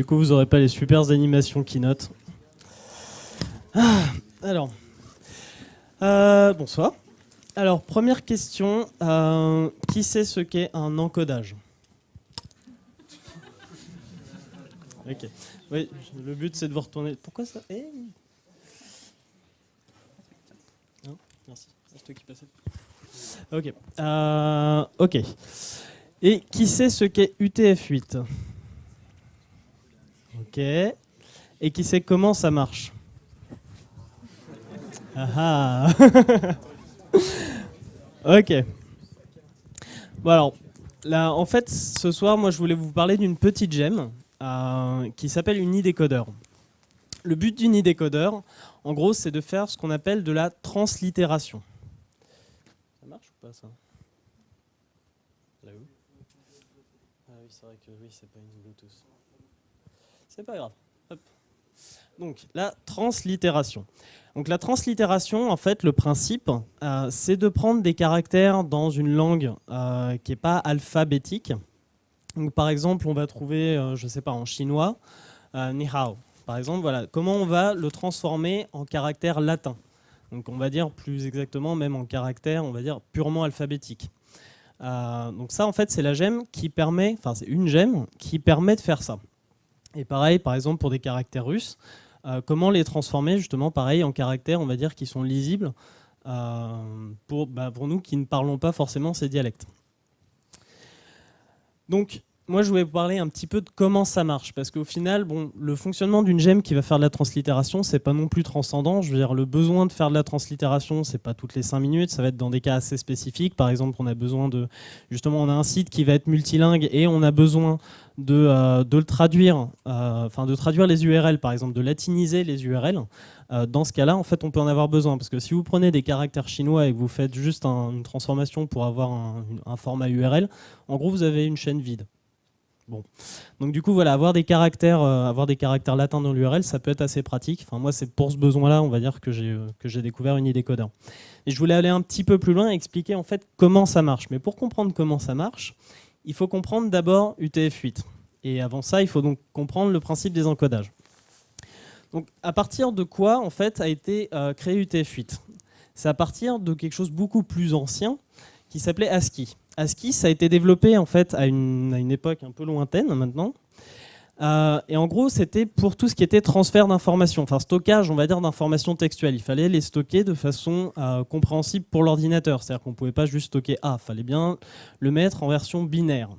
du coup, vous n'aurez pas les super animations Keynote. Alors, bonsoir. Alors, première question. Qui sait ce qu'est un encodage? Ok. Oui, le but, c'est de vous retourner. Pourquoi ça? Non, merci. C'est toi qui passais. Ok. Ok. Et qui sait ce qu'est UTF-8? Ok. Et qui sait comment ça marche? Ah ah. Ok. Bon alors, là, en fait, ce soir, moi, je voulais vous parler d'une petite gemme qui s'appelle Unidécodeur. Le but d'Unidécodeur, en gros, c'est de faire ce qu'on appelle de la translittération. Ça marche ou pas, ça? Là où? Ah oui, c'est vrai que oui, c'est pas une Bluetooth. C'est pas grave. Hop. Donc, la translittération. Donc, la translittération, en fait, le principe, c'est de prendre des caractères dans une langue qui n'est pas alphabétique. Donc, par exemple, on va trouver, je ne sais pas, en chinois, ni hao. Par exemple, voilà, comment on va le transformer en caractère latin. Donc, on va dire plus exactement, même en caractère, on va dire purement alphabétique. Donc, ça, en fait, c'est la gemme qui permet, enfin, c'est une gemme qui permet de faire ça. Et pareil, par exemple, pour des caractères russes, comment les transformer, justement, pareil, en caractères, on va dire, qui sont lisibles pour nous qui ne parlons pas forcément ces dialectes. Donc, moi, je voulais vous parler un petit peu de comment ça marche, parce qu'au final, bon, le fonctionnement d'une gemme qui va faire de la translittération, c'est pas non plus transcendant. Je veux dire, le besoin de faire de la translittération, c'est pas toutes les 5 minutes, ça va être dans des cas assez spécifiques. Par exemple, on a besoin de, justement, on a un site qui va être multilingue et on a besoin de le traduire, de traduire les URL, par exemple, de latiniser les URL. Dans ce cas-là, en fait, on peut en avoir besoin, parce que si vous prenez des caractères chinois et que vous faites juste une transformation pour avoir un format URL, en gros, vous avez une chaîne vide. Bon. Donc du coup, voilà, avoir des caractères latins dans l'URL, ça peut être assez pratique. Enfin, moi, c'est pour ce besoin-là, on va dire, que j'ai découvert Unidécodeur. Et je voulais aller un petit peu plus loin et expliquer en fait comment ça marche. Mais pour comprendre comment ça marche, il faut comprendre d'abord UTF-8. Et avant ça, il faut donc comprendre le principe des encodages. Donc, à partir de quoi, en fait, a été créé UTF-8? C'est à partir de quelque chose de beaucoup plus ancien qui s'appelait ASCII. ASCII, ça a été développé en fait à une époque un peu lointaine maintenant. Et en gros, c'était pour tout ce qui était transfert d'informations, enfin stockage, on va dire, d'informations textuelles. Il fallait les stocker de façon compréhensible pour l'ordinateur. C'est-à-dire qu'on ne pouvait pas juste stocker A, il fallait bien le mettre en version binaire.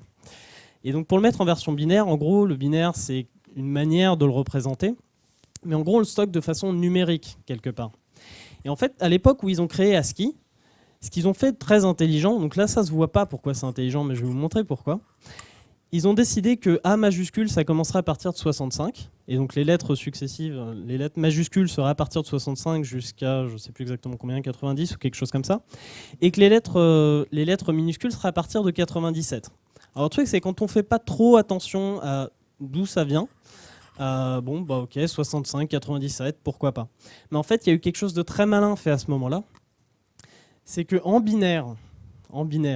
Et donc pour le mettre en version binaire, en gros, le binaire, c'est une manière de le représenter. Mais en gros, on le stocke de façon numérique, quelque part. Et en fait, à l'époque où ils ont créé ASCII, ce qu'ils ont fait de très intelligent, donc là ça se voit pas pourquoi c'est intelligent, mais je vais vous montrer pourquoi. Ils ont décidé que A majuscule, ça commencerait à partir de 65, et donc les lettres successives, les lettres majuscules seraient à partir de 65 jusqu'à, je ne sais plus exactement combien, 90 ou quelque chose comme ça, et que les lettres minuscules seraient à partir de 97. Alors le truc, c'est quand on ne fait pas trop attention à d'où ça vient, ok, 65, 97, pourquoi pas. Mais en fait, il y a eu quelque chose de très malin fait à ce moment-là, c'est qu'en binaire,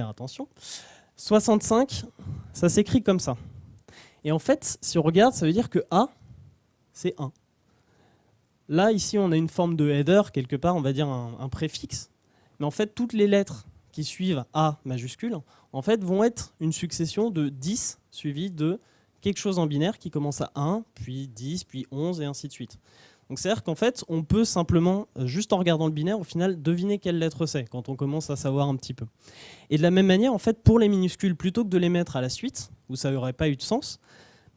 attention, 65, ça s'écrit comme ça. Et en fait, si on regarde, ça veut dire que A, c'est 1. Là, ici, on a une forme de header, quelque part, on va dire un préfixe. Mais en fait, toutes les lettres qui suivent A majuscule, en fait, vont être une succession de 10 suivies de quelque chose en binaire qui commence à 1, puis 10, puis 11, et ainsi de suite. Donc c'est-à-dire qu'en fait, on peut simplement, juste en regardant le binaire, au final, deviner quelle lettre c'est, quand on commence à savoir un petit peu. Et de la même manière, en fait, pour les minuscules, plutôt que de les mettre à la suite, où ça n'aurait pas eu de sens,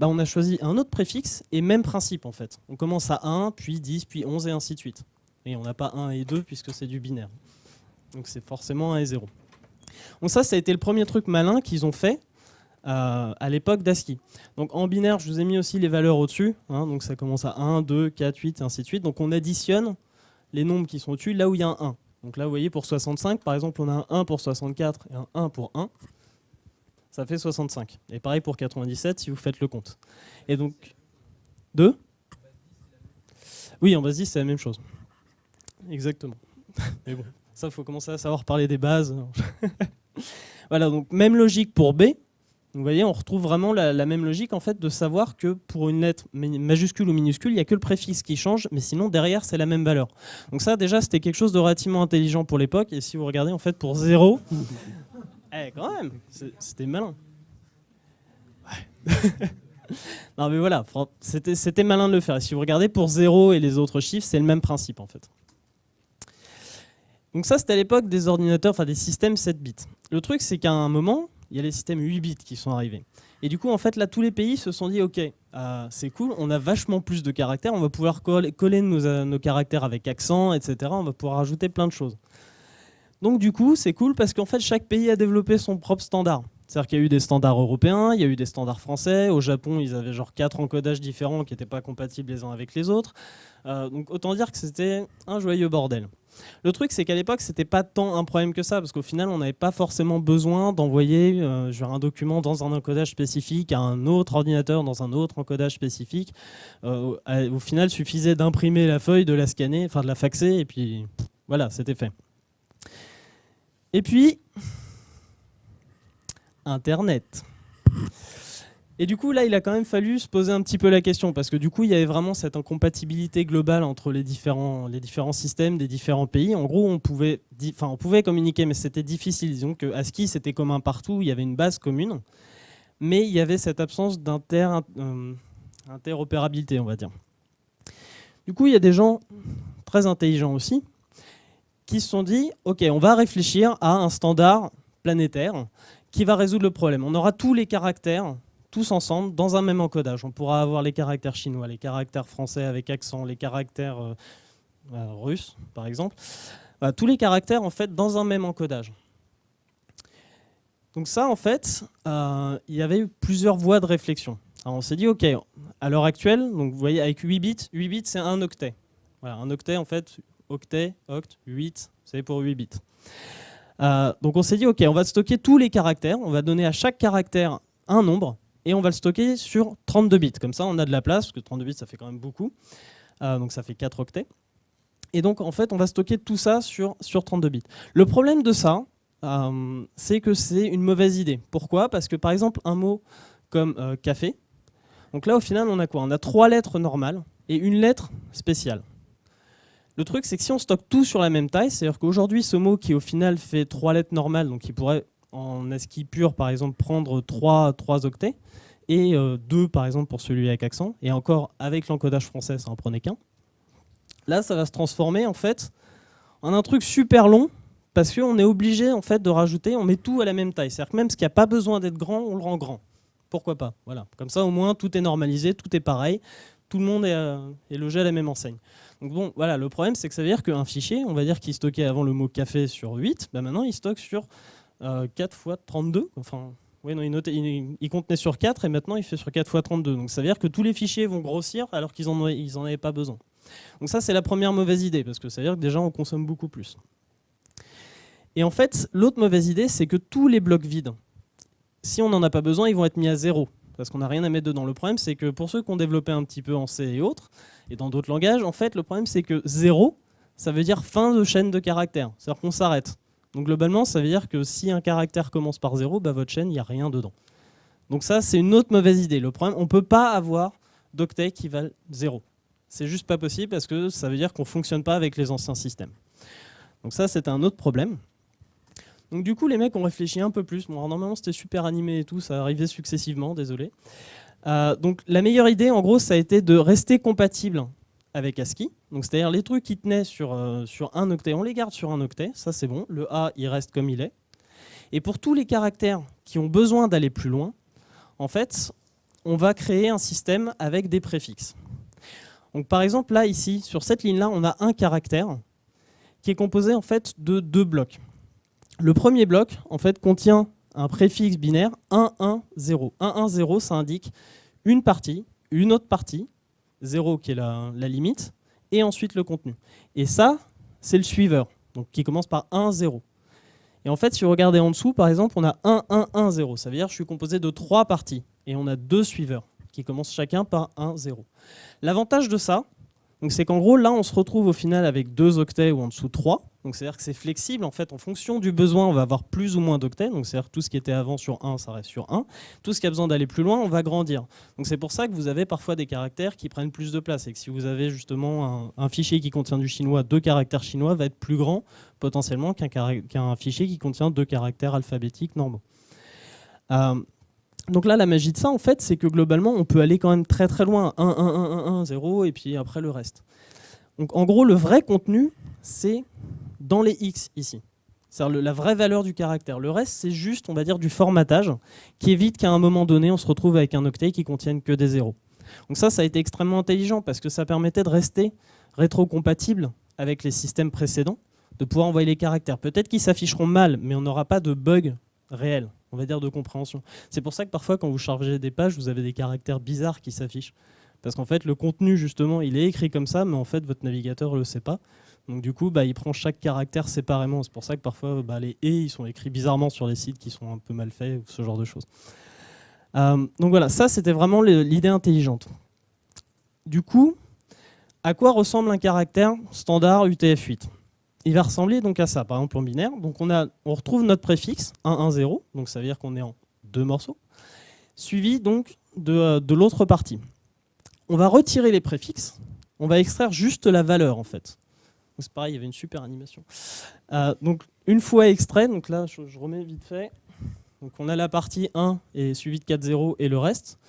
on a choisi un autre préfixe, et même principe, en fait. On commence à 1, puis 10, puis 11, et ainsi de suite. Et on n'a pas 1 et 2, puisque c'est du binaire. Donc c'est forcément 1 et 0. Donc ça a été le premier truc malin qu'ils ont fait, à l'époque d'ASCII. Donc en binaire, je vous ai mis aussi les valeurs au-dessus. Donc ça commence à 1, 2, 4, 8, et ainsi de suite. Donc on additionne les nombres qui sont au-dessus là où il y a un 1. Donc là, vous voyez, pour 65, par exemple, on a un 1 pour 64 et un 1 pour 1. Ça fait 65. Et pareil pour 97 si vous faites le compte. Et donc, 2 ? Oui, en base 10, c'est la même chose. Exactement. Mais bon, ça, il faut commencer à savoir parler des bases. Voilà, donc même logique pour B. Donc, vous voyez, on retrouve vraiment la même logique en fait, de savoir que pour une lettre majuscule ou minuscule, il n'y a que le préfixe qui change, mais sinon derrière c'est la même valeur. Donc ça déjà c'était quelque chose de relativement intelligent pour l'époque, et si vous regardez en fait pour 0, quand même, c'était malin. Ouais. Non mais voilà, c'était malin de le faire. Et si vous regardez pour 0 et les autres chiffres, c'est le même principe en fait. Donc ça c'était à l'époque des ordinateurs, enfin des systèmes 7 bits. Le truc c'est qu'à un moment, il y a les systèmes 8 bits qui sont arrivés. Et du coup, en fait, là, tous les pays se sont dit, OK, c'est cool, on a vachement plus de caractères, on va pouvoir coller nos caractères avec accent, etc. On va pouvoir ajouter plein de choses. Donc du coup, c'est cool parce qu'en fait, chaque pays a développé son propre standard. C'est-à-dire qu'il y a eu des standards européens, il y a eu des standards français. Au Japon, ils avaient genre 4 encodages différents qui n'étaient pas compatibles les uns avec les autres. Donc autant dire que c'était un joyeux bordel. Le truc, c'est qu'à l'époque, c'était pas tant un problème que ça, parce qu'au final, on n'avait pas forcément besoin d'envoyer un document dans un encodage spécifique à un autre ordinateur dans un autre encodage spécifique. Au final, il suffisait d'imprimer la feuille, de la scanner, enfin de la faxer, et puis voilà, c'était fait. Et puis, Internet. Et du coup, là, il a quand même fallu se poser un petit peu la question, parce que du coup, il y avait vraiment cette incompatibilité globale entre les différents systèmes des différents pays. En gros, on pouvait communiquer, mais c'était difficile. Disons que ASCII, c'était commun partout, il y avait une base commune, mais il y avait cette absence d'interopérabilité, on va dire. Du coup, il y a des gens très intelligents aussi, qui se sont dit, OK, on va réfléchir à un standard planétaire qui va résoudre le problème. On aura tous les caractères tous ensemble dans un même encodage. On pourra avoir les caractères chinois, les caractères français avec accent, les caractères russes, par exemple. Tous les caractères, en fait, dans un même encodage. Donc ça, en fait, il y avait eu plusieurs voies de réflexion. Alors on s'est dit, OK, à l'heure actuelle, donc vous voyez, avec 8 bits, c'est un octet. Voilà, un octet, en fait, octet, oct, 8, c'est pour 8 bits. Donc on s'est dit, OK, on va stocker tous les caractères, on va donner à chaque caractère un nombre, et on va le stocker sur 32 bits. Comme ça, on a de la place, parce que 32 bits, ça fait quand même beaucoup. Donc ça fait 4 octets. Et donc, en fait, on va stocker tout ça sur 32 bits. Le problème de ça, c'est que c'est une mauvaise idée. Pourquoi ? Parce que, par exemple, un mot comme café, donc là, au final, on a quoi ? On a 3 lettres normales et une lettre spéciale. Le truc, c'est que si on stocke tout sur la même taille, c'est-à-dire qu'aujourd'hui, ce mot qui, au final, fait 3 lettres normales, donc il pourrait, en ASCII pur, par exemple, prendre 3 octets, et 2, par exemple, pour celui avec accent, et encore, avec l'encodage français, ça en prenait qu'un. Là, ça va se transformer, en fait, en un truc super long, parce qu'on est obligé, en fait, de rajouter, on met tout à la même taille. C'est-à-dire que même ce qui n'a pas besoin d'être grand, on le rend grand. Pourquoi pas ? Voilà. Comme ça, au moins, tout est normalisé, tout est pareil, tout le monde est logé à la même enseigne. Donc bon, voilà, le problème, c'est que ça veut dire qu'un fichier, on va dire qu'il stockait avant le mot café sur 8, bah maintenant, il stocke sur 4 fois 32. Enfin, oui, non, il contenait sur 4 et maintenant, il fait sur 4 fois 32. Donc ça veut dire que tous les fichiers vont grossir alors qu'ils n'en avaient pas besoin. Donc ça, c'est la première mauvaise idée, parce que ça veut dire que déjà, on consomme beaucoup plus. Et en fait, l'autre mauvaise idée, c'est que tous les blocs vides, si on n'en a pas besoin, ils vont être mis à 0, parce qu'on n'a rien à mettre dedans. Le problème, c'est que pour ceux qui ont développé un petit peu en C et autres, et dans d'autres langages, en fait, le problème, c'est que 0, ça veut dire fin de chaîne de caractères. C'est-à-dire qu'on s'arrête. Donc globalement, ça veut dire que si un caractère commence par 0, bah, votre chaîne, il n'y a rien dedans. Donc ça, c'est une autre mauvaise idée. Le problème, on ne peut pas avoir d'octets qui valent 0. C'est juste pas possible parce que ça veut dire qu'on ne fonctionne pas avec les anciens systèmes. Donc ça, c'était un autre problème. Donc du coup, les mecs ont réfléchi un peu plus. Bon, alors, normalement, c'était super animé et tout, ça arrivait successivement, désolé. Donc la meilleure idée, en gros, ça a été de rester compatible avec ASCII. Donc c'est-à-dire les trucs qui tenaient sur un octet, on les garde sur un octet, ça c'est bon. Le A, il reste comme il est. Et pour tous les caractères qui ont besoin d'aller plus loin, en fait, on va créer un système avec des préfixes. Donc par exemple, là, ici, sur cette ligne-là, on a un caractère qui est composé en fait de 2 blocs. Le premier bloc, en fait, contient un préfixe binaire 1, 1, 0. 1, 1, 0, ça indique une partie, une autre partie, 0 qui est la limite, et ensuite le contenu. Et ça, c'est le suiveur, donc qui commence par 1, 0. Et en fait, si vous regardez en dessous, par exemple, on a 1, 1, 1, 0. Ça veut dire que je suis composé de 3 parties, et on a 2 suiveurs, qui commencent chacun par 1, 0. L'avantage de ça, c'est qu'en gros, là, on se retrouve au final avec 2 octets ou en dessous 3, Donc c'est-à-dire que c'est flexible, en fait, en fonction du besoin, on va avoir plus ou moins d'octets. Donc c'est-à-dire que tout ce qui était avant sur 1, ça reste sur 1. Tout ce qui a besoin d'aller plus loin, on va grandir. Donc c'est pour ça que vous avez parfois des caractères qui prennent plus de place. Et que si vous avez justement un fichier qui contient du chinois, 2 caractères chinois va être plus grand potentiellement qu'un fichier qui contient 2 caractères alphabétiques normaux. Donc là, la magie de ça, en fait, c'est que globalement, on peut aller quand même très très loin. 1, 1, 1, 1, 1, 0, et puis après le reste. Donc en gros, le vrai contenu, c'est dans les X ici. C'est-à-dire la vraie valeur du caractère. Le reste, c'est juste, on va dire, du formatage qui évite qu'à un moment donné, on se retrouve avec un octet qui contienne que des zéros. Donc ça a été extrêmement intelligent parce que ça permettait de rester rétrocompatible avec les systèmes précédents, de pouvoir envoyer les caractères. Peut-être qu'ils s'afficheront mal, mais on n'aura pas de bug réel, on va dire de compréhension. C'est pour ça que parfois, quand vous chargez des pages, vous avez des caractères bizarres qui s'affichent. Parce qu'en fait, le contenu, justement, il est écrit comme ça, mais en fait, votre navigateur ne le sait pas. Donc du coup, il prend chaque caractère séparément. C'est pour ça que parfois, les « et » ils sont écrits bizarrement sur les sites qui sont un peu mal faits, ou ce genre de choses. Donc voilà, ça, c'était vraiment l'idée intelligente. Du coup, à quoi ressemble un caractère standard UTF-8 ? Il va ressembler donc à ça, par exemple en binaire. Donc on retrouve notre préfixe, 1, 1, 0, donc ça veut dire qu'on est en 2 morceaux, suivi donc de l'autre partie. On va retirer les préfixes, on va extraire juste la valeur en fait. C'est pareil, il y avait une super animation. Donc une fois extrait, donc là je remets vite fait, donc on a la partie 1 et suivi de 4 0 et le reste.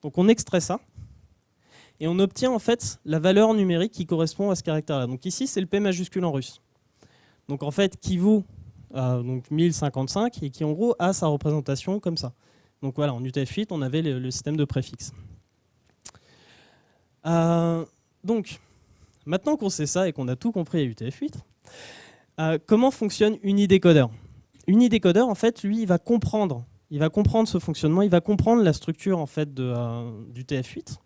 Donc on extrait ça et on obtient en fait la valeur numérique qui correspond à ce caractère-là. Donc ici c'est le P majuscule en russe. Donc en fait qui vaut donc 1055 et qui en gros a sa représentation comme ça. Donc voilà, en UTF-8 on avait le système de préfixes. Donc, maintenant qu'on sait ça et qu'on a tout compris à UTF-8, comment fonctionne Unidécodeur ? Unidécodeur, en fait, lui, il va comprendre ce fonctionnement, il va comprendre la structure en fait, d'UTF-8,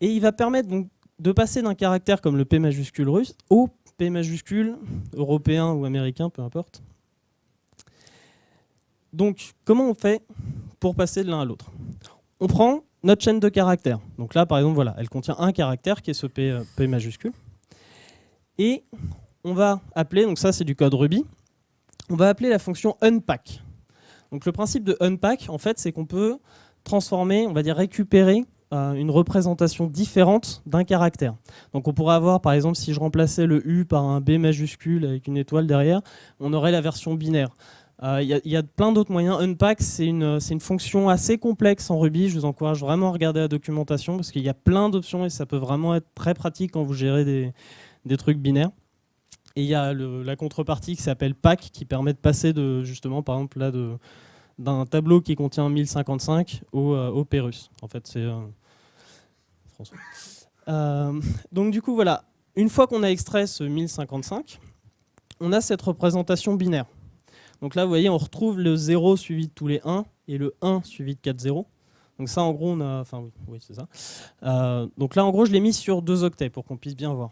et il va permettre donc, de passer d'un caractère comme le P majuscule russe au P majuscule européen ou américain, peu importe. Donc, comment on fait pour passer de l'un à l'autre ? On prend notre chaîne de caractères. Donc là, par exemple, voilà, elle contient un caractère qui est ce P majuscule. Et on va appeler, donc ça c'est du code Ruby, on va appeler la fonction unpack. Donc le principe de unpack, en fait, c'est qu'on peut transformer, on va dire récupérer une représentation différente d'un caractère. Donc on pourrait avoir, par exemple, si je remplaçais le U par un B majuscule avec une étoile derrière, on aurait la version binaire. Il y a plein d'autres moyens. Unpack, c'est une fonction assez complexe en Ruby. Je vous encourage vraiment à regarder la documentation parce qu'il y a plein d'options et ça peut vraiment être très pratique quand vous gérez des trucs binaires. Et il y a la contrepartie qui s'appelle pack qui permet de passer justement, par exemple, là, d'un tableau qui contient 1055 au P russe. En fait, c'est François. Donc du coup, voilà. Une fois qu'on a extrait ce 1055, on a cette représentation binaire. Donc là, vous voyez, on retrouve le 0 suivi de tous les 1 et le 1 suivi de 4 0. Donc ça, en gros, on a... Enfin, oui, c'est ça. Donc là, en gros, je l'ai mis sur 2 octets pour qu'on puisse bien voir.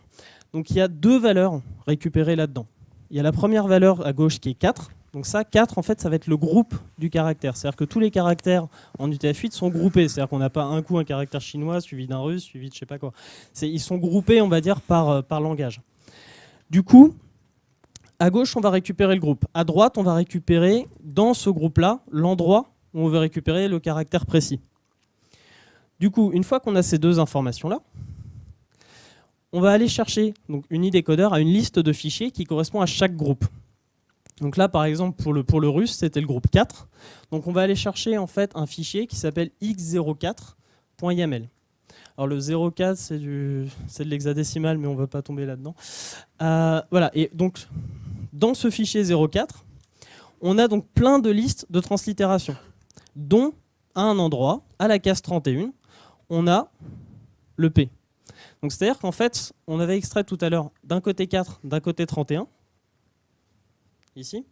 Donc il y a 2 valeurs récupérées là-dedans. Il y a la première valeur à gauche qui est 4. Donc ça, 4, en fait, ça va être le groupe du caractère. C'est-à-dire que tous les caractères en UTF-8 sont groupés. C'est-à-dire qu'on n'a pas un coup un caractère chinois suivi d'un russe, suivi de je sais pas quoi. Ils sont groupés, on va dire, par langage. Du coup... À gauche, on va récupérer le groupe. À droite, on va récupérer, dans ce groupe-là, l'endroit où on veut récupérer le caractère précis. Du coup, une fois qu'on a ces 2 informations-là, on va aller chercher donc, Unidécodeur à une liste de fichiers qui correspond à chaque groupe. Donc là, par exemple, pour le russe, c'était le groupe 4. Donc on va aller chercher en fait, un fichier qui s'appelle x04.yaml. Alors le 04, c'est de l'hexadécimal, mais on ne va pas tomber là-dedans. Voilà, et donc... Dans ce fichier 04, on a donc plein de listes de translittération, dont à un endroit, à la case 31, on a le P. Donc c'est-à-dire qu'en fait, on avait extrait tout à l'heure d'un côté 4, d'un côté 31, ici.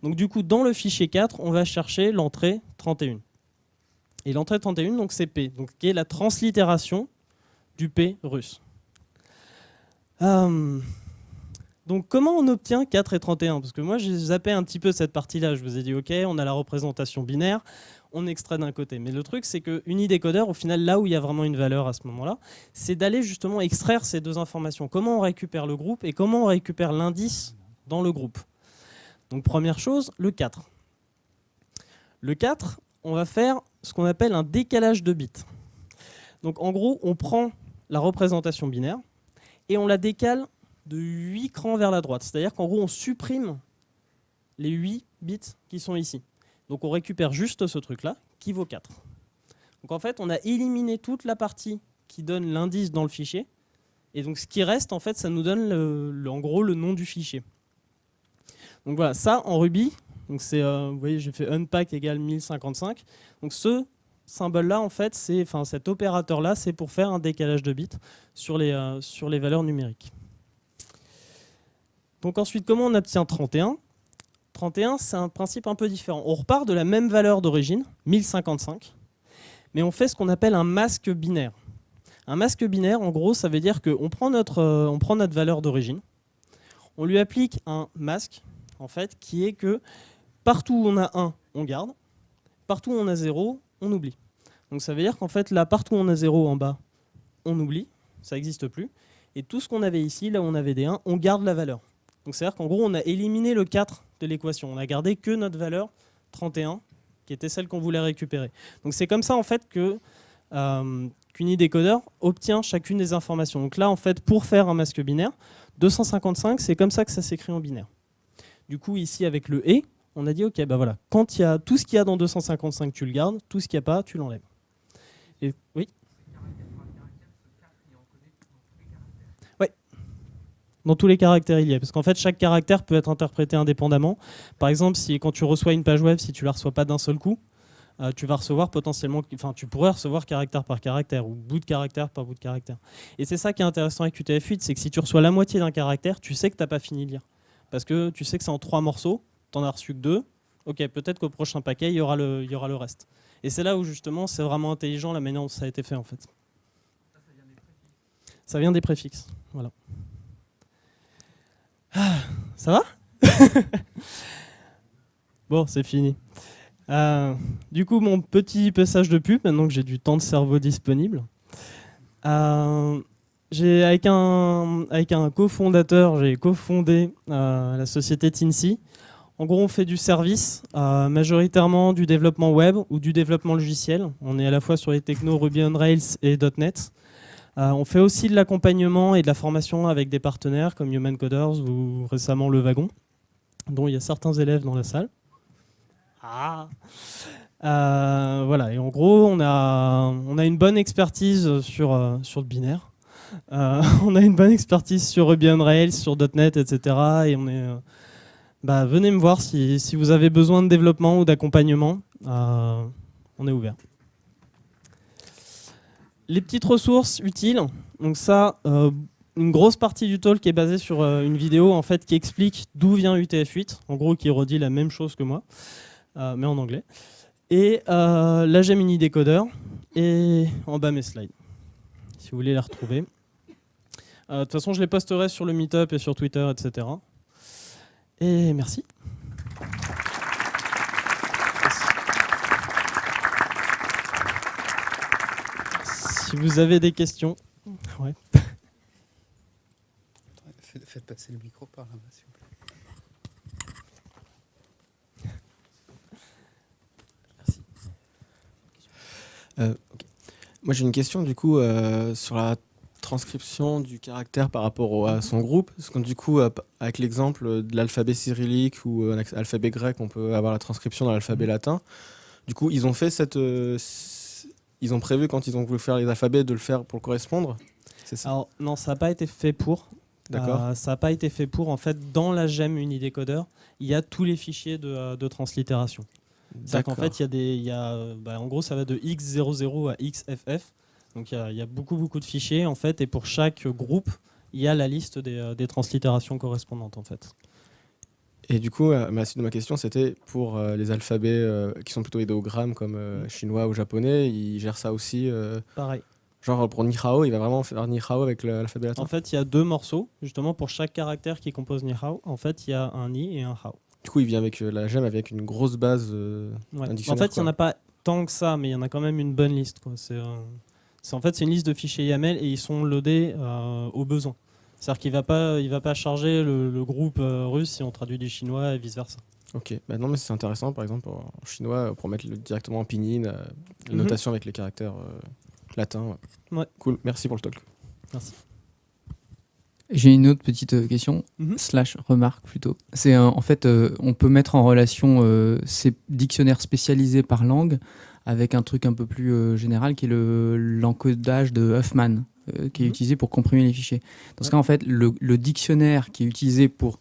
Donc du coup, dans le fichier 4, on va chercher l'entrée 31. Et l'entrée 31, donc c'est P, donc, qui est la translittération du P russe. Donc comment on obtient 4 et 31 ? Parce que moi j'ai zappé un petit peu cette partie-là. Je vous ai dit ok, on a la représentation binaire, on extrait d'un côté. Mais le truc c'est que Unidécodeur, au final là où il y a vraiment une valeur à ce moment-là, c'est d'aller justement extraire ces 2 informations. Comment on récupère le groupe et comment on récupère l'indice dans le groupe. Donc première chose, le 4. Le 4, on va faire ce qu'on appelle un décalage de bits. Donc en gros, on prend la représentation binaire et on la décale de 8 crans vers la droite. C'est-à-dire qu'en gros, on supprime les 8 bits qui sont ici. Donc on récupère juste ce truc-là, qui vaut 4. Donc en fait, on a éliminé toute la partie qui donne l'indice dans le fichier. Et donc ce qui reste, en fait, ça nous donne en gros le nom du fichier. Donc voilà, ça en Ruby, donc c'est, vous voyez, j'ai fait unpack égale 1055. Donc ce symbole-là, en fait, cet opérateur-là, c'est pour faire un décalage de bits sur les valeurs numériques. Donc ensuite, comment on obtient 31 ? 31, c'est un principe un peu différent. On repart de la même valeur d'origine, 1055, mais on fait ce qu'on appelle un masque binaire. Un masque binaire, en gros, ça veut dire qu'on prend notre valeur d'origine, on lui applique un masque, en fait, qui est que partout où on a 1, on garde, partout où on a 0, on oublie. Donc ça veut dire qu'en fait, là, partout où on a 0 en bas, on oublie, ça n'existe plus, et tout ce qu'on avait ici, là où on avait des 1, on garde la valeur. Donc c'est-à-dire qu'en gros, on a éliminé le 4 de l'équation. On a gardé que notre valeur 31, qui était celle qu'on voulait récupérer. Donc c'est comme ça en fait qu'UniDecoder obtient chacune des informations. Donc là, en fait, pour faire un masque binaire, 255, c'est comme ça que ça s'écrit en binaire. Du coup, ici, avec le « et », on a dit « ok, bah voilà, quand il y a tout ce qu'il y a dans 255, tu le gardes, tout ce qu'il n'y a pas, tu l'enlèves ». Et oui. Dans tous les caractères, il y a. Parce qu'en fait, chaque caractère peut être interprété indépendamment. Par exemple, quand tu reçois une page web, si tu ne la reçois pas d'un seul coup, tu vas recevoir potentiellement, tu pourrais recevoir caractère par caractère ou bout de caractère par bout de caractère. Et c'est ça qui est intéressant avec UTF-8, c'est que si tu reçois la moitié d'un caractère, tu sais que tu n'as pas fini de lire. Parce que tu sais que c'est en 3 morceaux, tu n'en as reçu que 2. Ok, peut-être qu'au prochain paquet, il y aura le reste. Et c'est là où justement, c'est vraiment intelligent la manière dont ça a été fait en fait. Ça vient des préfixes, voilà. Ah, ça va? Bon, c'est fini. Du coup, mon petit passage de pub, maintenant que j'ai du temps de cerveau disponible. Avec un cofondateur, j'ai cofondé la société Teensy. En gros, on fait du service, majoritairement du développement web ou du développement logiciel. On est à la fois sur les technos Ruby on Rails et .NET. On fait aussi de l'accompagnement et de la formation avec des partenaires comme Human Coders ou récemment Le Wagon, dont il y a certains élèves dans la salle. Voilà, et en gros, on a une bonne expertise sur le binaire. On a une bonne expertise sur Ruby on Rails, sur .NET, etc. Et on est, venez me voir si vous avez besoin de développement ou d'accompagnement. On est ouvert. Les petites ressources utiles, donc ça, une grosse partie du talk est basée sur une vidéo en fait qui explique d'où vient UTF-8, en gros qui redit la même chose que moi, mais en anglais. Et là j'ai UniDecoder et en bas mes slides, si vous voulez les retrouver. De toute façon je les posterai sur le Meetup et sur Twitter, etc. Et merci. Si vous avez des questions, ouais. Faites passer le micro par là-bas, s'il vous plaît. Merci. Okay. Moi, j'ai une question du coup sur la transcription du caractère par rapport à son groupe. Parce que du coup, avec l'exemple de l'alphabet cyrillique ou l'alphabet grec, on peut avoir la transcription dans l'alphabet latin. Du coup, ils ont fait ils ont prévu, quand ils ont voulu faire les alphabets, de le faire pour correspondre. C'est ça? Alors, non, ça n'a pas été fait pour. D'accord. Ça n'a pas été fait pour. En fait, dans la gemme UniDecoder, il y a tous les fichiers de translittération. C'est-à-dire qu'en fait, en gros, ça va de X00 à XFF. Donc, il y a beaucoup de fichiers, en fait. Et pour chaque groupe, il y a la liste des translittérations correspondantes, en fait. Et du coup, la suite de ma question, c'était pour les alphabets qui sont plutôt idéogrammes comme chinois ou japonais, ils gèrent ça aussi Pareil. Genre pour Ni Hao, il va vraiment faire Ni Hao avec l'alphabet latin. En fait, il y a 2 morceaux, justement, pour chaque caractère qui compose Ni Hao. En fait, il y a un Ni et un Hao. Du coup, il vient avec la gemme avec une grosse base ouais. un dictionnaire. En fait, il n'y en a pas tant que ça, mais il y en a quand même une bonne liste, quoi. En fait, c'est une liste de fichiers YAML et ils sont loadés au besoin. C'est-à-dire qu'il va pas charger le groupe russe si on traduit du chinois et vice-versa. Ok, bah non mais c'est intéressant par exemple en chinois pour mettre directement en pinyin la notation avec les caractères latins. Ouais. Cool, merci pour le talk. Merci. J'ai une autre petite question, slash remarque plutôt. C'est en fait, on peut mettre en relation ces dictionnaires spécialisés par langue avec un truc un peu plus général qui est l'encodage de Huffman, qui est utilisé pour comprimer les fichiers. Dans ce cas, en fait, le dictionnaire qui est utilisé pour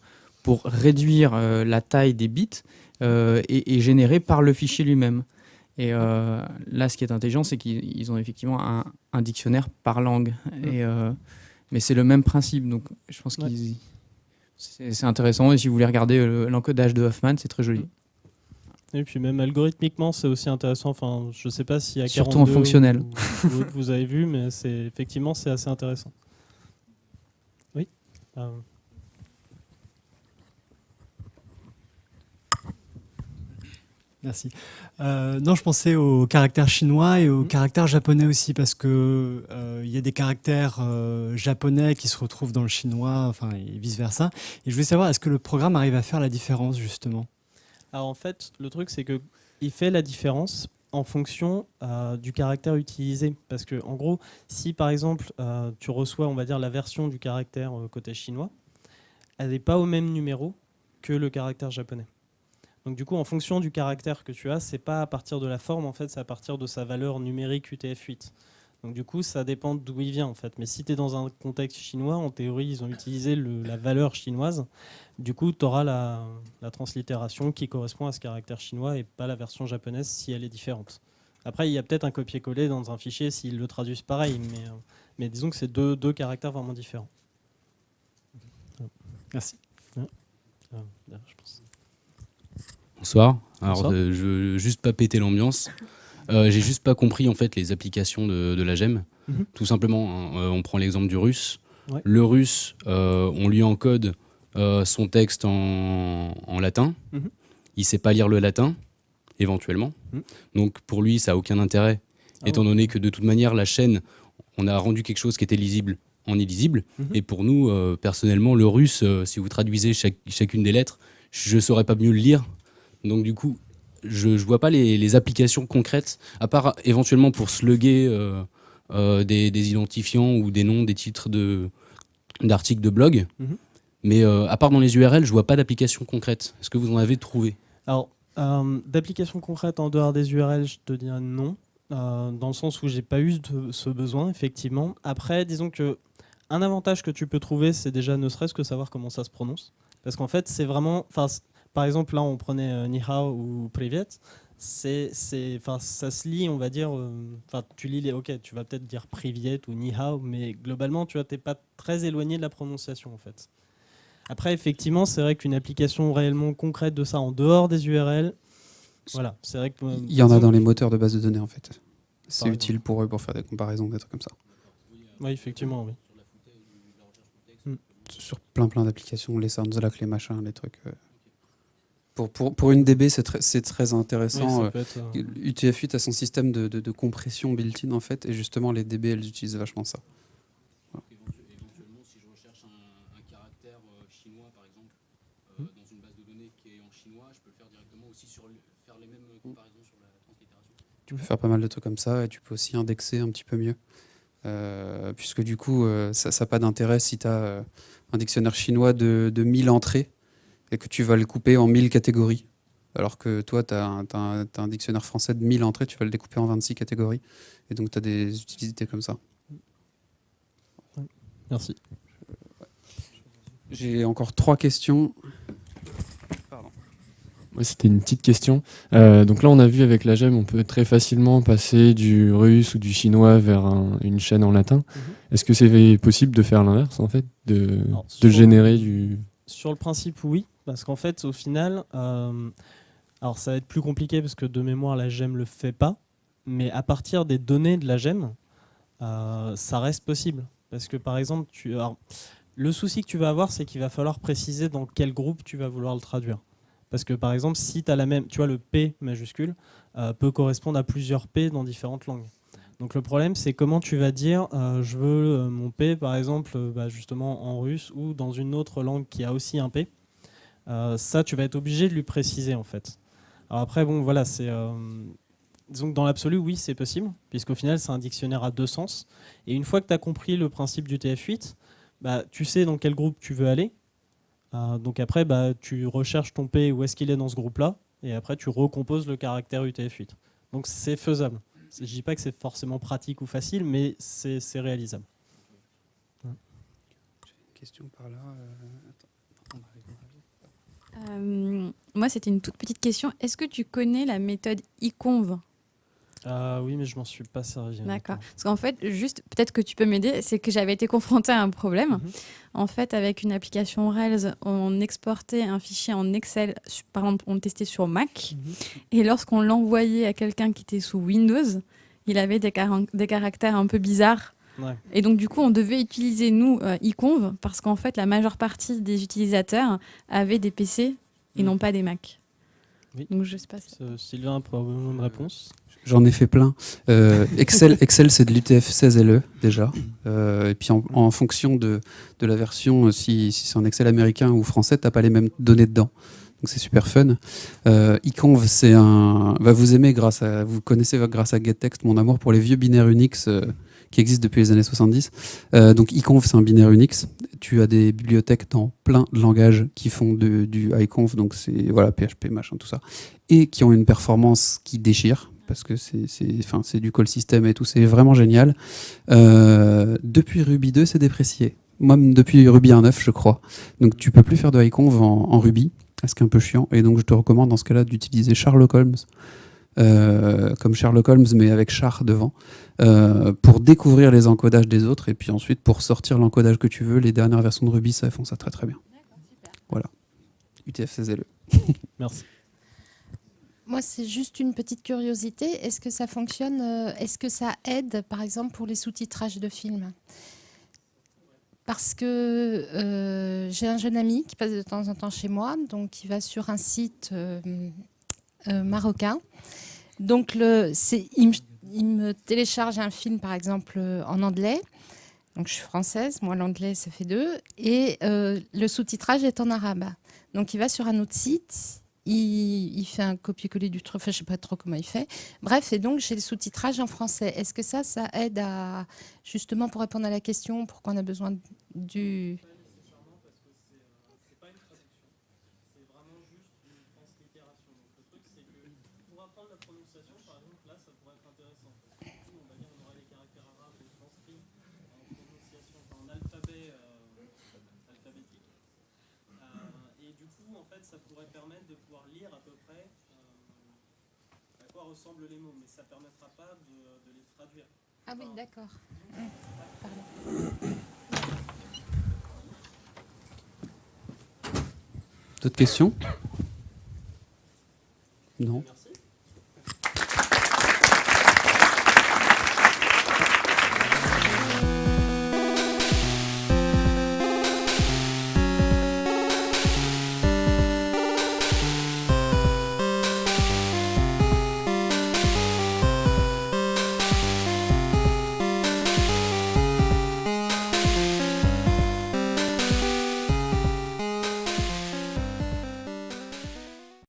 réduire la taille des bits est généré par le fichier lui-même. Et là, ce qui est intelligent, c'est qu'ils ont effectivement un dictionnaire par langue. Mais c'est le même principe, donc je pense que c'est intéressant. Et si vous voulez regarder l'encodage de Huffman, c'est très joli. Et puis même algorithmiquement, c'est aussi intéressant. Enfin, je ne sais pas s'il y a surtout en fonctionnel. ou vous avez vu, mais effectivement, c'est assez intéressant. Oui. Merci. Non, je pensais aux caractères chinois et aux caractères japonais aussi, parce que il y a des caractères japonais qui se retrouvent dans le chinois, enfin, et vice-versa. Et je voulais savoir, est-ce que le programme arrive à faire la différence, justement ? Alors en fait, le truc, c'est qu'il fait la différence en fonction du caractère utilisé. Parce que, en gros, si par exemple, tu reçois, on va dire, la version du caractère côté chinois, elle n'est pas au même numéro que le caractère japonais. Donc du coup, en fonction du caractère que tu as, c'est pas à partir de la forme, en fait, c'est à partir de sa valeur numérique UTF-8. Donc du coup, ça dépend d'où il vient, en fait. Mais si tu es dans un contexte chinois, en théorie, ils ont utilisé la valeur chinoise. Du coup, tu auras la translittération qui correspond à ce caractère chinois et pas la version japonaise si elle est différente. Après, il y a peut-être un copier-coller dans un fichier s'ils le traduisent pareil, mais disons que c'est deux caractères vraiment différents. Merci. Je pense. Bonsoir. Alors, Bonsoir. je veux juste pas péter l'ambiance. J'ai juste pas compris en fait les applications de la gemme. Tout simplement, hein, on prend l'exemple du russe. Ouais. Le russe, on lui encode son texte en latin. Il sait pas lire le latin, éventuellement. Donc pour lui, ça a aucun intérêt, étant donné que de toute manière, la chaîne, on a rendu quelque chose qui était lisible en illisible. Et pour nous, personnellement, le russe, si vous traduisez chacune des lettres, je saurais pas mieux le lire. Donc du coup, je vois pas les applications concrètes, à part éventuellement pour slugger des identifiants ou des noms, des titres d'articles de blog. Mais à part dans les URL, je vois pas d'application concrète. Est-ce que vous en avez trouvé ? Alors, d'applications concrètes en dehors des URL, je te dirais non, dans le sens où j'ai pas eu ce besoin, effectivement. Après, disons que un avantage que tu peux trouver, c'est déjà ne serait-ce que savoir comment ça se prononce. Parce qu'en fait, c'est vraiment... Par exemple, là, on prenait Ni hao ou Privet. Ça se lit, on va dire... tu lis ok, tu vas peut-être dire Privet ou Ni hao, mais globalement, tu n'es pas très éloigné de la prononciation, en fait. Après, effectivement, c'est vrai qu'une application réellement concrète de ça en dehors des URL, voilà, c'est vrai que... Il y en a dans les moteurs de base de données, en fait. C'est Par utile pour eux pour faire des comparaisons, des trucs comme ça. Oui, effectivement, oui. Sur plein d'applications, les Soundslack, les machins, les trucs. Pour une DB, c'est très intéressant. Oui, UTF-8 a son système de compression built-in, en fait, et justement, les DB, elles utilisent vachement ça. Voilà. Éventuellement, si je recherche un caractère chinois, par exemple, dans une base de données qui est en chinois, je peux le faire directement aussi faire les mêmes comparaisons sur la translittération. Tu peux faire pas mal de trucs comme ça, et tu peux aussi indexer un petit peu mieux. Puisque du coup, ça n'a pas d'intérêt si tu as un dictionnaire chinois de 1000 entrées et que tu vas le couper en 1000 catégories. Alors que toi, tu as un dictionnaire français de 1000 entrées, tu vas le découper en 26 catégories. Et donc, tu as des utilités comme ça. Merci. J'ai encore 3 questions. Ouais, c'était une petite question. Donc là, on a vu avec la gemme, on peut très facilement passer du russe ou du chinois vers une chaîne en latin. Est-ce que c'est possible de faire l'inverse, en fait, de générer du... Sur le principe, oui, parce qu'en fait, au final, alors ça va être plus compliqué parce que de mémoire, la gemme le fait pas, mais à partir des données de la gemme, ça reste possible. Parce que par exemple, le souci que tu vas avoir, c'est qu'il va falloir préciser dans quel groupe tu vas vouloir le traduire. Parce que par exemple, si tu as la même, tu vois, le P majuscule peut correspondre à plusieurs P dans différentes langues. Donc le problème, c'est comment tu vas dire je veux mon P, par exemple, justement en russe ou dans une autre langue qui a aussi un P. Ça, tu vas être obligé de lui préciser, en fait. Alors après, bon, voilà, c'est... disons que dans l'absolu, oui, c'est possible, puisqu'au final, c'est un dictionnaire à 2 sens. Et une fois que tu as compris le principe du TF8, tu sais dans quel groupe tu veux aller. Donc après, tu recherches ton P où est-ce qu'il est dans ce groupe-là, et après, tu recomposes le caractère UTF-8. Donc c'est faisable. Je ne dis pas que c'est forcément pratique ou facile, mais c'est réalisable. J'ai une question par là. Moi, c'était une toute petite question. Est-ce que tu connais la méthode iconv? Oui, mais je m'en suis pas servi. D'accord. Parce qu'en fait, juste, peut-être que tu peux m'aider, c'est que j'avais été confrontée à un problème. En fait, avec une application Rails, on exportait un fichier en Excel, par exemple, on le testait sur Mac, et lorsqu'on l'envoyait à quelqu'un qui était sous Windows, il avait des caractères un peu bizarres. Ouais. Et donc, du coup, on devait utiliser, nous, iconv, parce qu'en fait, la majeure partie des utilisateurs avaient des PC et non pas des Mac. Oui. Donc, je sais pas si... Sylvain a probablement une réponse. J'en ai fait plein. Excel, c'est de l'UTF-16LE déjà. Et puis en fonction de la version, si c'est en Excel américain ou français, tu n'as pas les mêmes données dedans. Donc c'est super fun. iconv, c'est vous aimez vous connaissez grâce à GetText mon amour pour les vieux binaires Unix qui existent depuis les années 70. Donc iconv, c'est un binaire Unix. Tu as des bibliothèques dans plein de langages qui font du iconv, donc c'est PHP, machin, tout ça, et qui ont une performance qui déchire, parce que c'est du call system et tout, c'est vraiment génial. Depuis Ruby 2, c'est déprécié. Moi, depuis Ruby 1.9, je crois. Donc tu peux plus faire de iconv en Ruby, ce qui est un peu chiant. Et donc je te recommande dans ce cas-là d'utiliser Sherlock Holmes, comme Sherlock Holmes, mais avec char devant, pour découvrir les encodages des autres, et puis ensuite pour sortir l'encodage que tu veux. Les dernières versions de Ruby, ça font ça très très bien. Voilà. UTF-16LE. Merci. Moi, c'est juste une petite curiosité. Est-ce que ça fonctionne Est-ce que ça aide, par exemple, pour les sous-titrages de films? Parce que j'ai un jeune ami qui passe de temps en temps chez moi, donc il va sur un site marocain. Donc il me télécharge un film, par exemple, en anglais. Donc je suis française, moi l'anglais ça fait 2. Et le sous-titrage est en arabe. Donc il va sur un autre site. Il fait un copier-coller du truc, enfin, je ne sais pas trop comment il fait. Bref, et donc j'ai le sous-titrage en français. Est-ce que ça aide à, justement, pour répondre à la question, pourquoi on a besoin du... Ça pourrait permettre de pouvoir lire à peu près à quoi ressemblent les mots, mais ça ne permettra pas de les traduire. Ah oui, d'accord. D'autres questions? Non.